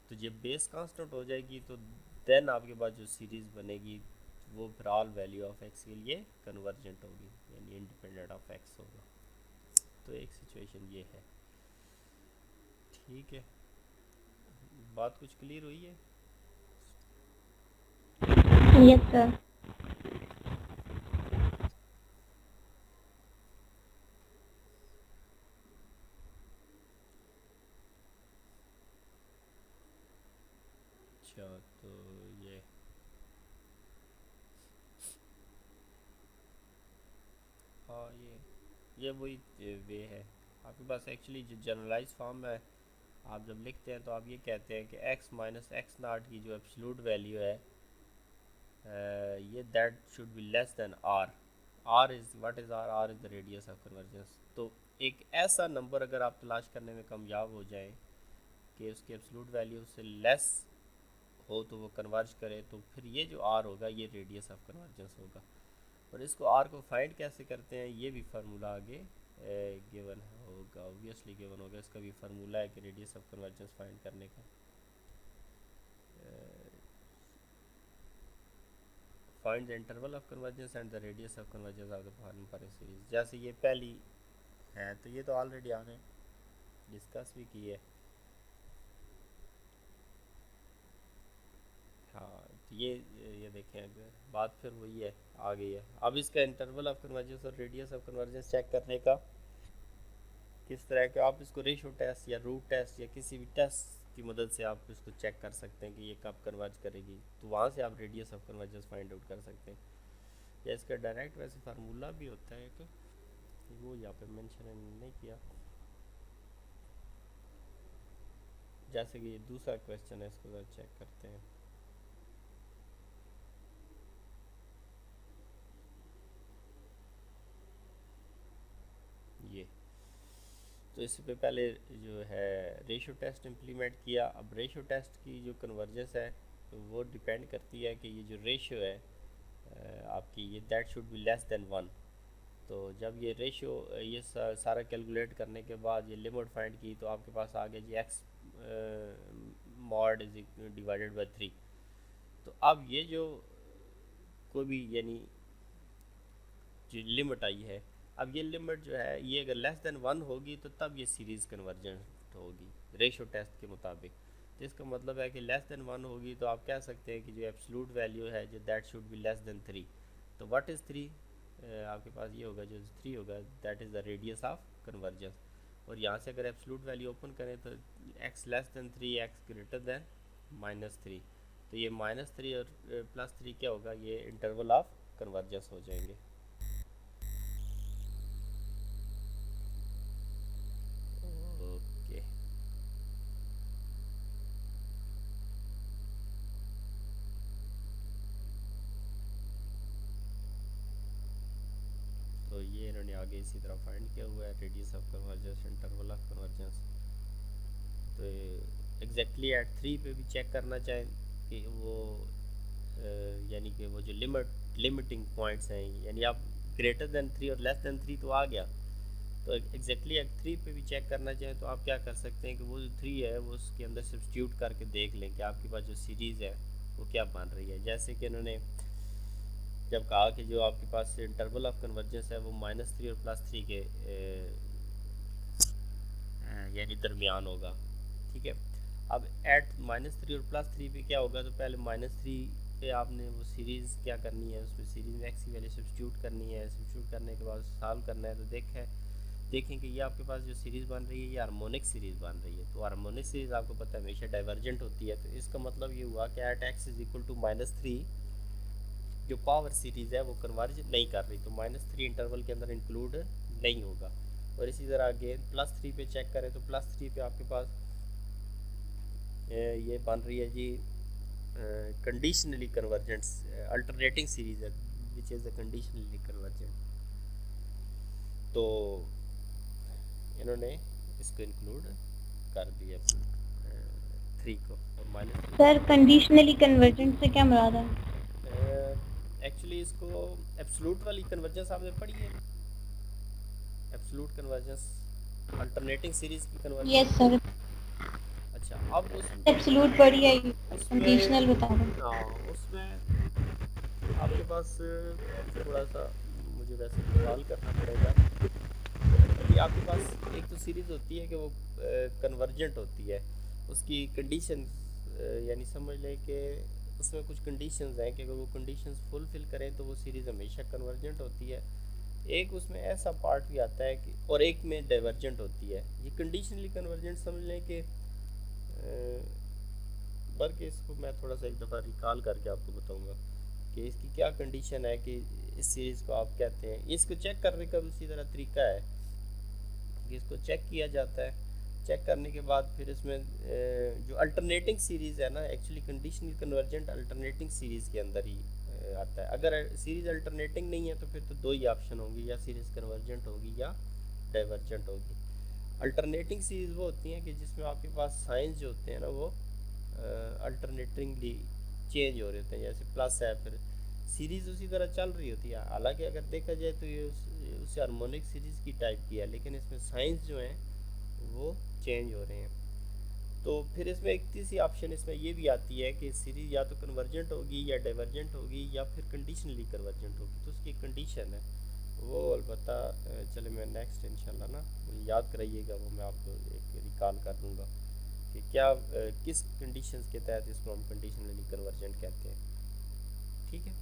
तो जब बेस कांस्टेंट हो जाएगी तो देन आपके पास जो सीरीज़ बनेगी वो फिर ऑल वैल्यू ऑफ एक्स के लिए कन्वर्जेंट होगी, यानी इंडिपेंडेंट ऑफ एक्स होगा। तो एक सिचुएशन ये है। ठीक है, बात कुछ क्लियर हुई है? Yes sir. अच्छा, तो हाँ ये वही वे है आपके पास। एक्चुअली जो जनरलाइज फॉर्म है आप जब लिखते हैं तो आप ये कहते हैं कि x माइनस एक्स नाट की जो एब्सोल्यूट वैल्यू है ये that should be less than r। r is what is r is the radius of convergence. तो एक ऐसा नंबर अगर आप तलाश करने में कामयाब हो जाएं कि उसकी एब्सोल्यूट वैल्यू से लेस हो तो वो कन्वर्ज करे, तो फिर ये जो r होगा ये रेडियस ऑफ कन्वर्जेंस होगा। और इसको r को फाइंड कैसे करते हैं, ये भी फार्मूला आगे गिवन होगा, ऑब्वियसली गिवन होगा। इसका भी फार्मूला है कि रेडियस ऑफ कन्वर्जेंस फाइंड करने का find the interval of convergence and the radius of convergence of the following parallel series. जैसे ये पहली है तो ये तो ऑलरेडी आपने डिस्कस भी की है। हाँ, तो ये देखें अगर बात फिर वही है, आ गई है। अब इसका इंटरवल ऑफ कन्वर्जेंस और रेडियस ऑफ कन्वर्जेंस चेक करने का किस तरह के, आप इसको रेशो टेस्ट या रूट टेस्ट या किसी भी टेस्ट की मदद से आप इसको चेक कर सकते हैं कि ये कब कन्वर्ज करेगी, तो वहाँ से आप radius of convergence find out कर सकते हैं। या इसका डायरेक्ट वैसे फार्मूला भी होता है एक, वो यहाँ पे मेंशन नहीं किया। जैसे कि ये दूसरा क्वेश्चन है, इसको ज़रा चेक करते हैं। ये तो इससे पे पहले जो है रेशो टेस्ट इम्प्लीमेंट किया। अब रेशो टेस्ट की जो कन्वर्जेंस है तो वो डिपेंड करती है कि ये जो रेशो है आपकी ये that should be less than one. तो जब ये रेशो ये सारा कैलकुलेट करने के बाद ये लिमिट फाइंड की तो आपके पास आ गया G X mod is divided by 3। तो अब ये जो कोई भी यानी जो लिमिट आई है, अब ये लिमिट जो है ये अगर लेस देन 1 होगी तो तब ये सीरीज़ कन्वर्जेंट होगी रेशो टेस्ट के मुताबिक। तो इसका मतलब है कि लेस देन 1 होगी तो आप कह सकते हैं कि जो एब्सोल्यूट वैल्यू है जो that should be less than 3। तो व्हाट इज़ 3? आपके पास ये होगा, जो 3 होगा that is the radius of convergence. और यहाँ से अगर एब्सोल्यूट वैल्यू ओपन करें तो x less than 3, x greater than -3। तो ये -3 और +3 क्या होगा, ये इंटरवल ऑफ कन्वर्जेंस हो जाएंगे। ओके, तो ये इन्होंने आगे इसी तरह फाइंड किया हुआ है, radius of convergence, interval of convergence. तो एग्जैक्टली एट 3 पे भी चेक करना चाहें कि वो यानी कि वो जो लिमिटिंग पॉइंट्स हैं, यानी आप ग्रेटर देन 3 और लेस देन 3 तो आ गया, तो एग्जैक्टली एट 3 पे भी चेक करना चाहें तो आप क्या कर सकते हैं कि वो जो 3 है वो उसके अंदर सब्स्टिट्यूट करके देख लें कि आपके पास जो सीरीज़ है वो क्या बन रही है। जैसे कि इन्होंने जब कहा कि जो आपके पास इंटरवल ऑफ कन्वर्जेंस है वो -3 और +3 के यानी दरमियान होगा, ठीक है। अब एट -3 और +3 पे क्या होगा, तो पहले -3 पे आपने वो सीरीज़ क्या करनी है, उसमें सीरीज़ में एक्स की वैल्यू सब्स्टिट्यूट करनी है। सब्स्टिट्यूट करने के बाद सॉल्व करना है। तो देखें कि ये आपके पास जो सीरीज़ बन रही है ये हार्मोनिक सीरीज़ बन रही है। तो हार्मोनिक सीरीज़ आपको पता है हमेशा डाइवर्जेंट होती है। तो इसका मतलब ये हुआ कि at x is equal to -3 जो पावर सीरीज़ है वो कन्वर्ज नहीं कर रही, तो -3 इंटरवल के अंदर इंक्लूड नहीं होगा। और इसी तरह अगेन +3 पे चेक करें तो +3 पे आपके पास ये बन रही है जी कंडीशनली कन्वर्जेंट अल्टरनेटिंग सीरीज़ है which is the conditionally convergent. तो इन्होंने इसको इंक्लूड कर दिया 3 को और -3। सर कंडीशनली कन्वर्जेंट से क्या मुराद है? एक्चुअली इसको एब्सोल्यूट वाली कन्वर्जेंस आपने पढ़ी है, एब्सोल्यूट कन्वर्जेंस अल्टरनेटिंग सीरीज़ की कन्वर्जेंस। यस सर, अच्छा, अब एब्सोल्यूट पढ़ी है, उसमें कंडीशनल बता दो। हाँ, उसमें आपके पास थोड़ा सा मुझे वैसे सवाल करना पड़ेगा कि आपके पास एक तो सीरीज़ होती है कि वो कन्वर्जेंट होती है, उसकी कंडीशन यानी समझ लें कि उसमें कुछ कंडीशंस हैं कि अगर वो कंडीशंस फुलफिल करें तो वो सीरीज़ हमेशा कन्वर्जेंट होती है। एक उसमें ऐसा पार्ट भी आता है कि और एक में डाइवर्जेंट होती है। ये कंडीशनली कन्वर्जेंट समझ लें कि बल्कि इसको मैं थोड़ा सा एक दफ़ा रिकॉल करके आपको बताऊंगा कि इसकी क्या कंडीशन है कि इस सीरीज़ को आप कहते हैं। इसको चेक करने का उसी तरह तरीका है कि इसको चेक किया जाता है। चेक करने के बाद फिर इसमें जो अल्टरनेटिंग सीरीज़ है ना, actually conditional convergent alternating series के अंदर ही आता है। अगर सीरीज़ अल्टरनेटिंग नहीं है तो फिर तो दो ही ऑप्शन होंगी, या सीरीज़ कन्वर्जेंट होगी या डाइवर्जेंट होगी। अल्टरनेटिंग सीरीज़ वो होती हैं कि जिसमें आपके पास साइंस जो होते हैं ना वो अल्टरनेटिंगली चेंज हो रहे होते हैं। जैसे प्लस है, फिर सीरीज़ उसी तरह चल रही होती है। हालांकि अगर देखा जाए तो ये उस हार्मोनिक सीरीज़ की टाइप की है, लेकिन इसमें साइंस जो हैं वो चेंज हो रहे हैं। तो फिर इसमें एक तीसरी ऑप्शन इसमें ये भी आती है कि सीरीज़ या तो कन्वर्जेंट होगी या डाइवर्जेंट होगी या फिर कंडीशनली कन्वर्जेंट होगी। तो उसकी कंडीशन है वो अलबत्ता चले मैं नेक्स्ट इंशाल्लाह ना मुझे याद कराइएगा, वो मैं आपको एक रिकॉल कर दूँगा कि क्या किस कंडीशंस के तहत इसको हम कंडीशनली कन्वर्जेंट कहते हैं। ठीक है,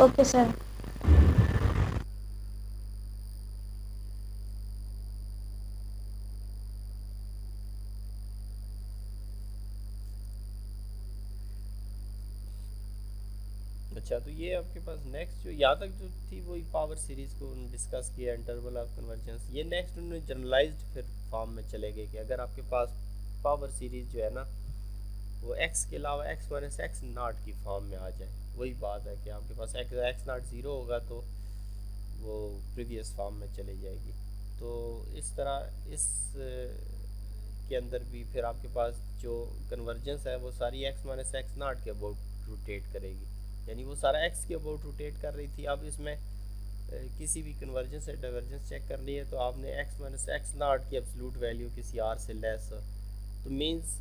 ओके सर। अच्छा, तो ये आपके पास नेक्स्ट जो यहाँ तक जो थी वही पावर सीरीज़ को डिस्कस किया, इंटरवल ऑफ कन्वर्जेंस। ये नेक्स्ट उन्होंने जनरलाइज्ड फिर फॉर्म में चले गए कि अगर आपके पास पावर सीरीज़ जो है ना वो x के अलावा x माइनस एक्स नॉट की फॉर्म में आ जाए। वही बात है कि आपके पास एक्स नॉट ज़ीरो होगा तो वो प्रीवियस फॉर्म में चली जाएगी। तो इस तरह इस के अंदर भी फिर आपके पास जो कन्वर्जेंस है वो सारी x माइनस एक्स नॉट के अबाउट रोटेट करेगी, यानी वो सारा x के अबाउट रोटेट कर रही थी। अब इसमें किसी भी कन्वर्जेंस या डाइवर्जेंस चेक करनी है तो आपने x माइनस एक्स नाट की एब्सोल्यूट वैल्यू किसी r से लेस हो तो मींस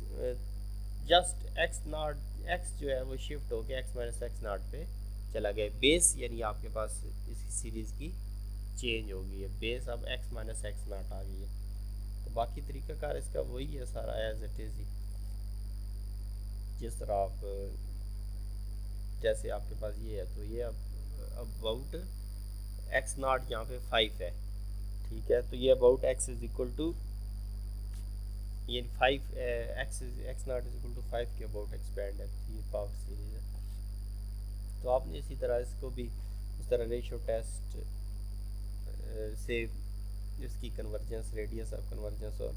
जस्ट x नाट x जो है वो शिफ्ट होके x माइनस एक्स नाट पे चला गया बेस, यानी आपके पास इसकी सीरीज़ की चेंज हो गई है, बेस अब x माइनस एक्स नाट आ गई है। तो बाकी तरीकाकार इसका वही है सारा एज इट इज़ ही, जिस तरह आप जैसे आपके पास ये है तो ये अब अबाउट एक्स नाट यहाँ पे 5 है, ठीक है, तो ये about x is equal to ये 5 x naught is equal to 5 के अबाउट एक्सपैंड है, तो ये पावर सीरीज है। तो आपने इसी तरह इसको भी इस तरह रेशियो टेस्ट से इसकी कन्वर्जेंस, रेडियस ऑफ कन्वर्जेंस और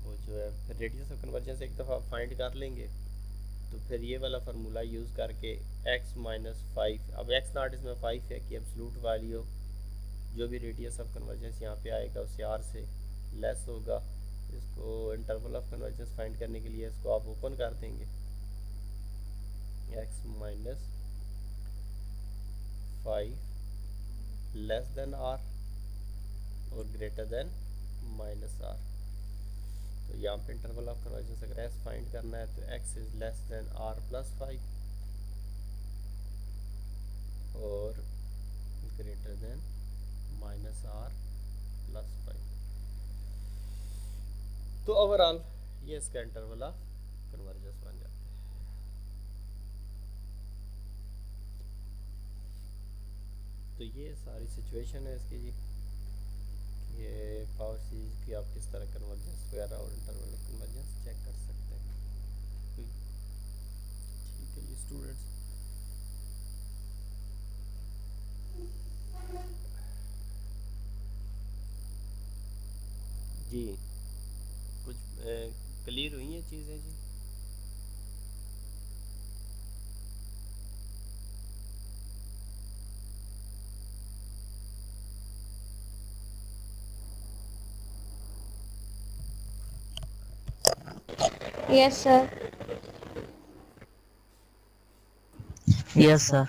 वो जो है रेडियस ऑफ कन्वर्जेंस एक दफ़ा फाइंड कर लेंगे तो फिर ये वाला फार्मूला यूज़ करके x माइनस 5, अब x नाट इसमें 5 है कि एब्सोल्यूट वैल्यू जो भी रेडियस ऑफ कन्वर्जेंस यहाँ पे आएगा उससे r से लेस होगा। इसको इंटरवल ऑफ कन्वर्जेंस फाइंड करने के लिए इसको आप ओपन कर देंगे, x minus 5 less than r और ग्रेटर देन माइनस r। तो यहाँ पे इंटरवल ऑफ कन्वर्जेंस अगर s फाइंड करना है तो x is less than r plus 5 और greater than minus r plus 5। तो ओवरऑल ये इसका इंटरवल ऑफ कन्वर्जेंस बन जाता है। तो ये सारी सिचुएशन है इसकी जी, ये पावर सीरीज की आप किस तरह कन्वर्जेंस वगैरह और इंटरवल ऑफ कन्वर्जेंस चेक कर सकते हैं। ठीक है ये स्टूडेंट्स, जी कुछ क्लियर हुई हैं चीज़ें जी? Yes sir. Yes sir.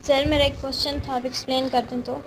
Sir मेरा एक क्वेश्चन था, आप एक्सप्लेन कर दें तो।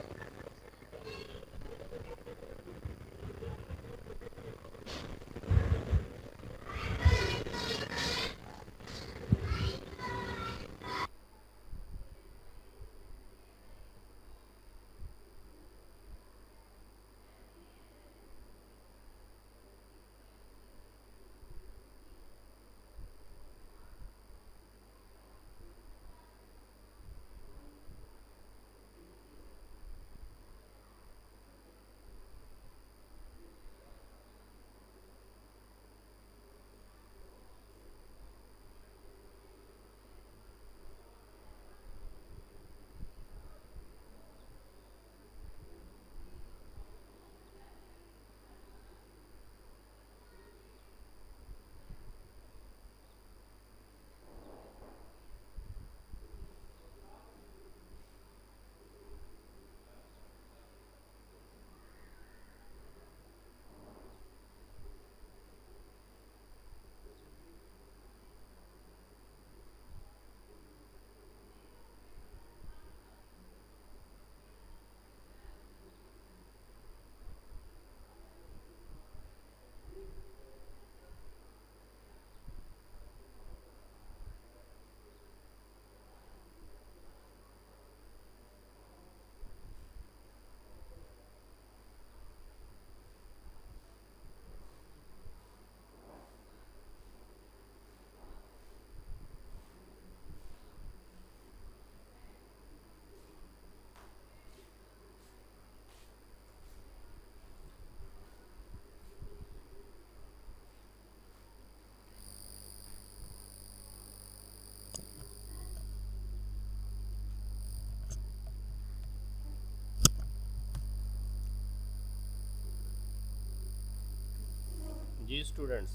जी स्टूडेंट्स,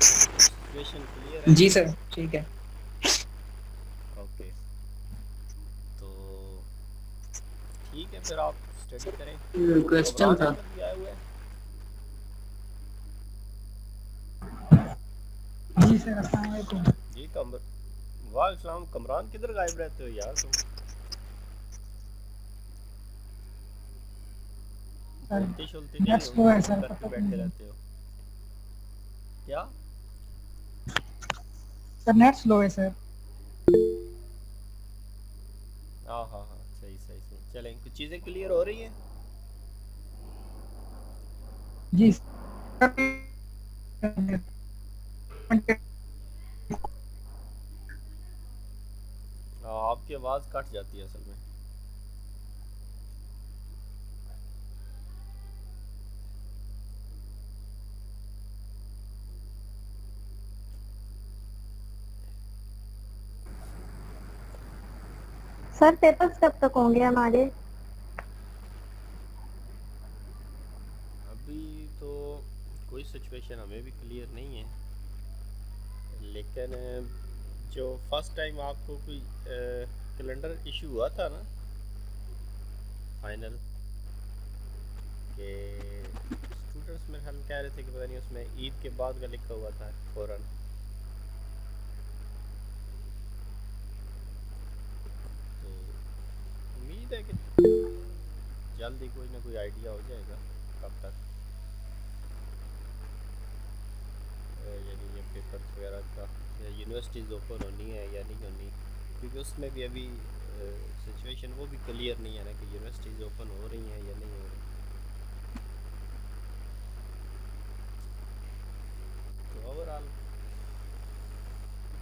सिचुएशन क्लियर है? जी सर ठीक है। ओके, तो ठीक है फिर आप स्टडी करें। क्वेश्चन कमरान था। अंकल भी आए हुए हैं? जी सर, अस्सलाम वालेकुम। जी वालेकुम, कमरान किधर गायब रहते हो यार तुम? सर बोलते शोलते नेट नहीं हो, स्लो है चुप सर, करके पता बैठे नहीं। रहते हो क्या? सर नेट स्लो है सर। हाँ हाँ हाँ, सही सही सही, चलें कुछ चीज़ें क्लियर हो रही हैं? जी सर। आपकी आवाज़ कट जाती है असल में। सर पेपर्स कब तक होंगे हमारे? अभी तो कोई सिचुएशन हमें भी क्लियर नहीं है, लेकिन जो फर्स्ट टाइम आपको कोई कैलेंडर इशू हुआ था ना फाइनल के, स्टूडेंट्स मेरे ख्याल में कह रहे थे कि पता नहीं उसमें ईद के बाद का लिखा हुआ था फ़ौरन। तो उम्मीद है कि जल्दी कोई ना कोई आइडिया हो जाएगा कब तक यानी ये पेपर्स वगैरह का, या यूनिवर्सिटीज़ ओपन होनी है या नहीं होनी, क्योंकि उसमें भी अभी सिचुएशन वो भी क्लियर नहीं है ना कि यूनिवर्सिटीज़ ओपन हो रही हैं या नहीं हो रही। तो ओवरऑल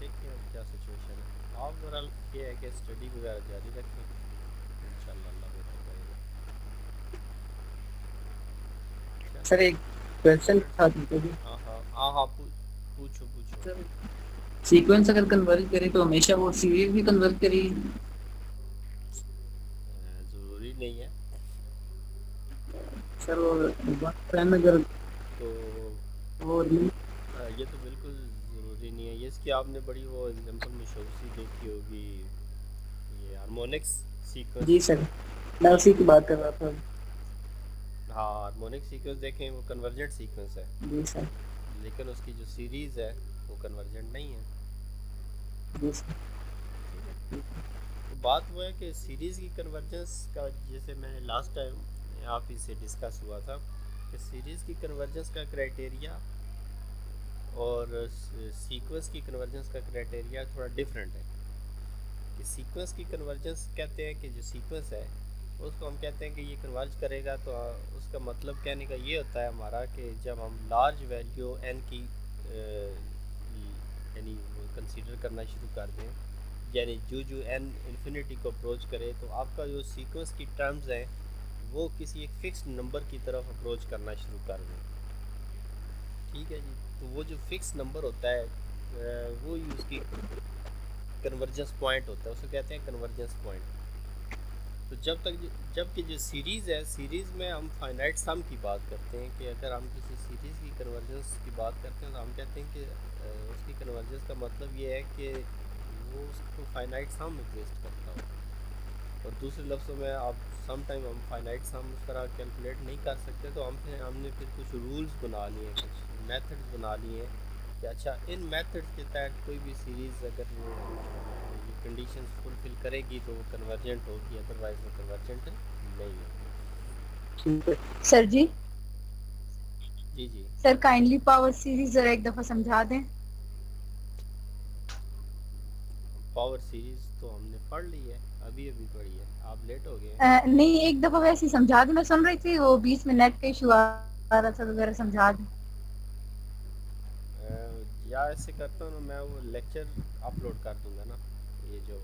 देखते हैं क्या सिचुएशन है। ओवरऑल ये है कि स्टडी वगैरह जारी रखें, इंशाल्लाह अल्लाह बेहतर करेगा। सर एक क्वेश्चन था तो भी हाँ हाँ हाँ हाँ, पूछो पूछो। सर, सीक्वेंस अगर कन्वर्ट करें तो हमेशा वो सीरीज भी कन्वर्ट करी? ज़रूरी नहीं है। सर वो वन टाइम अगर तो वो ये तो बिल्कुल ज़रूरी नहीं है। ये इसकी आपने बड़ी वो एग्जांपल में शोसी देखी होगी, ये हार्मोनिक्स जी सीक्वेंस। सर मैं उसी की बात कर रहा था। हाँ, हार्मोनिक सीक्वेंस देखें, वो कन्वर्जेंट सीक्वेंस है, जी सर। लेकिन उसकी जो सीरीज़ है वो कन्वर्जेंट नहीं है। जी सर। ठीक है, तो बात वो है कि सीरीज़ की कन्वर्जेंस का, जैसे मैंने लास्ट टाइम आप ही से डिस्कस हुआ था कि सीरीज़ की कन्वर्जेंस का क्राइटेरिया और सीक्वेंस की कन्वर्जेंस का क्राइटेरिया थोड़ा डिफरेंट है। कि सीक्वेंस की कन्वर्जेंस कहते हैं कि जो सीक्वेंस है उसको हम कहते हैं कि ये कन्वर्ज करेगा, तो उसका मतलब कहने का ये होता है हमारा कि जब हम लार्ज वैल्यू एन की यानी कंसीडर करना शुरू कर दें, यानी जो एन इन्फिनिटी को अप्रोच करे, तो आपका जो सीक्वेंस की टर्म्स हैं वो किसी एक फ़िक्स्ड नंबर की तरफ अप्रोच करना शुरू कर दें। ठीक है जी, तो वो जो फिक्स नंबर होता है वो ही उसकी कन्वर्जेंस पॉइंट होता है, उसको कहते हैं कन्वर्जेंस पॉइंट। तो जबकि जो सीरीज़ है, सीरीज़ में हम फाइनाइट सम की बात करते हैं कि अगर हम किसी सीरीज़ की कन्वर्जेंस की बात करते हैं तो हम कहते हैं कि उसकी कन्वर्जेंस का मतलब ये है कि वो उसको फाइनाइट सम एग्जिस्ट करता हो। और दूसरे लफ्ज़ों में आप सम टाइम हम फाइनाइट सम उस तरह कैलकुलेट नहीं कर सकते, तो हमने फिर कुछ रूल्स बना लिए, कुछ मेथड्स बना लिए कि अच्छा इन मेथड्स के तहत कोई भी सीरीज़ अगर वो ये कंडीशंस फुलफ़िल करेगी तो वो कन्वर्जेंट होगी, अदरवाइज वो कन्वर्जेंट नहीं होगी। सर जी, जी जी, सर काइंडली पावर सीरीज जरा एक दफा समझा दें। पावर सीरीज़ तो हमने पढ़ ली है, अभी अभी पढ़ी है, आप लेट हो गए। नहीं, एक दफा वैसे ही समझा दें, मैं सुन रही थी, वो बीच में नेट का इशू आ रहा था, तो जरा समझा दें। या ऐसे करता हूँ ना, मैं वो लेक्चर अपलोड कर दूँगा ना, ये जो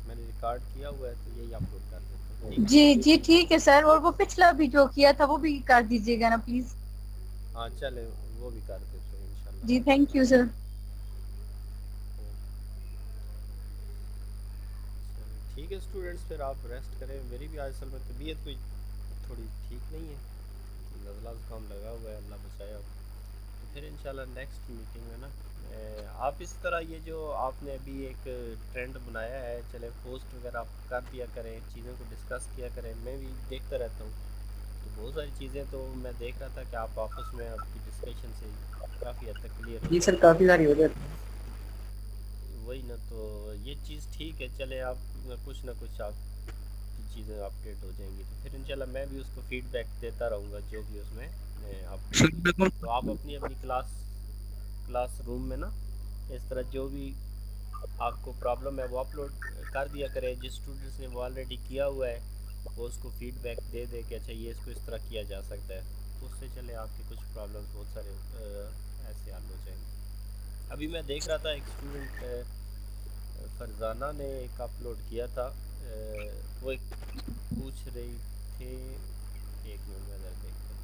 मैंने रिकॉर्ड किया हुआ है तो यही अपलोड कर देता हूँ, ठीक है। जी जी ठीक है सर, और वो पिछला भी जो किया था वो भी कर दीजिएगा ना प्लीज। हाँ चले, वो भी कर देते हैं इंशाल्लाह। जी थैंक यू सर। चलो ठीक है स्टूडेंट्स, फिर आप रेस्ट करें। मेरी भी आज असल में तबीयत कोई थोड़ी ठीक नहीं है, नज़ला ज़ुकाम लगा हुआ है, अल्लाह बचाए आप। फिर इंशाल्लाह नेक्स्ट मीटिंग में ना आप इस तरह ये जो आपने अभी एक ट्रेंड बनाया है, चले पोस्ट वगैरह आप कर दिया करें, चीज़ों को डिस्कस किया करें। मैं भी देखता रहता हूँ, तो बहुत सारी चीज़ें तो मैं देख रहा था कि आप आपस में आपकी डिस्कशन से काफ़ी हद तक क्लियर हो जी सर, जाती काफी सारी हो जाती है। है। वही ना, तो ये चीज़ ठीक है। चले आप कुछ ना कुछ आप चीज़ें अपडेट हो जाएंगी, तो फिर इंशाल्लाह मैं भी उसको फीडबैक देता रहूँगा जो भी उसमें अपडेट होगी। तो आप अपनी अपनी क्लासरूम में ना इस तरह जो भी आपको प्रॉब्लम है वो अपलोड कर दिया करें। जिस स्टूडेंट्स ने वो ऑलरेडी किया हुआ है वो उसको फीडबैक दे दे कि अच्छा ये इसको इस तरह किया जा सकता है, तो उससे चले आपके कुछ प्रॉब्लम्स बहुत सारे ऐसे हल हो जाएंगे। अभी मैं देख रहा था एक स्टूडेंट फरजाना ने एक अपलोड किया था, वो एक पूछ रही थी, एक मिनट में ज़रा देखता हूँ।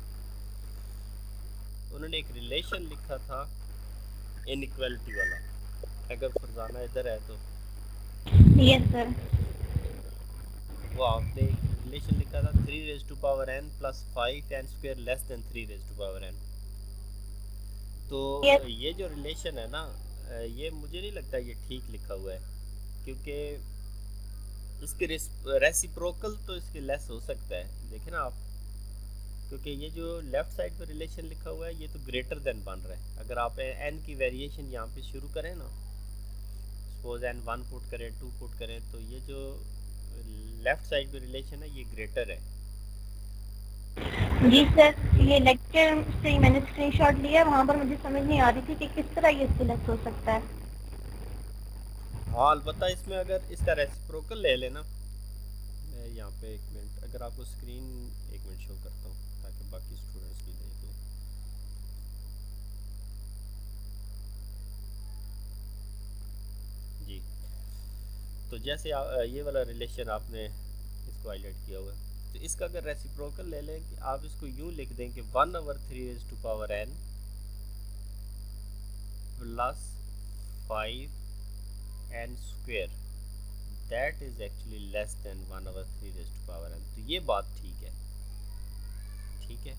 उन्होंने एक रिलेशन लिखा था इनइक्वालिटी वाला, अगर फरजाना इधर है तो यस सर। वो आपने एक रिलेशन लिखा था 3 raise to power n plus 5 n square less than 3 raise to power n। तो यस। ये जो रिलेशन है ना, ये मुझे नहीं लगता ये ठीक लिखा हुआ है, क्योंकि इसके रेसिप्रोकल तो इसके लेस हो सकता है, देखें ना आप, क्योंकि ये जो लेफ्ट साइड पे रिलेशन लिखा हुआ है ये तो ग्रेटर देन बन रहा है। अगर आप n की वेरिएशन यहाँ पे शुरू करें ना, सपोज n 1 पुट करें 2 पुट करें, तो ये जो लेफ्ट साइड पे रिलेशन है ये ग्रेटर है। जी सर, ये लेक्चर से मैंने स्क्रीनशॉट लिया, वहाँ पर मुझे समझ नहीं आ रही थी कि किस तरह ये सिलेक्ट हो सकता है। हाँ अलबत्ता इसमें अगर इसका रेसिप्रोकल ले लेना, मैं यहाँ पे एक मिनट अगर आपको स्क्रीन एक मिनट शो करता हूँ ताकि बाकी स्टूडेंट्स भी देख लें। जी, तो जैसे ये वाला रिलेशन आपने इसको हाईलाइट किया हुआ है, तो इसका अगर रेसिप्रोकल ले लें कि आप इसको यूँ लिख दें कि 1/3 plus 5n square that is actually less than 1/3 तो ये बात ठीक है, ठीक है।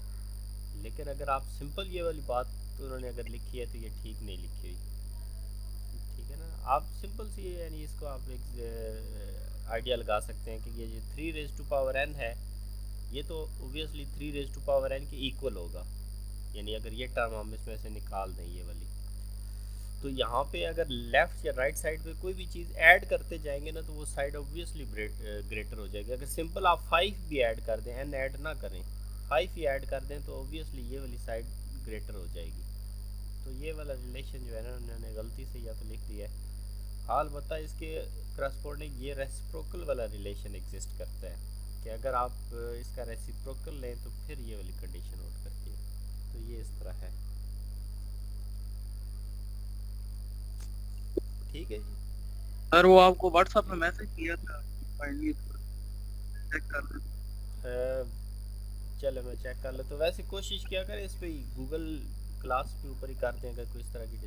लेकिन अगर आप सिंपल ये वाली बात तो उन्होंने अगर लिखी है तो ये ठीक नहीं लिखी हुई, ठीक है ना। आप सिंपल सी यानी इसको आप एक आइडिया लगा सकते हैं कि ये जो 3 रेज़ टू पावर n है ये तो obviously 3 raise to power n के इक्वल होगा, यानी अगर ये टर्म हम इसमें से निकाल दें ये वाली, तो यहाँ पे अगर लेफ़्ट या राइट साइड पे कोई भी चीज़ ऐड करते जाएंगे ना तो वो साइड ऑब्वियसली ग्रेटर हो जाएगी। अगर सिंपल आप 5 भी ऐड कर दें, n ऐड ना करें, 5 ही ऐड कर दें, तो ऑब्वियसली ये वाली साइड ग्रेटर हो जाएगी। तो ये वाला रिलेशन जो है ना उन्होंने गलती से या तो लिख दिया है। हाल बता इसके करस्पॉन्डिंग ये रेसिप्रोकल वाला रिलेशन एग्जिस्ट करता है कि अगर आप इसका रेसिप्रोकल लें तो फिर ये वाली कंडीशन नोट करती है, तो ये इस तरह है, ठीक है जी। सर वो आपको व्हाट्सएप में मैसेज किया था, फाइनली चेक कर लें। चलो मैं चेक कर लेता हूँ। वैसे कोशिश किया करें इस पे गूगल क्लास के ऊपर ही कर दें अगर कोई इस तरह की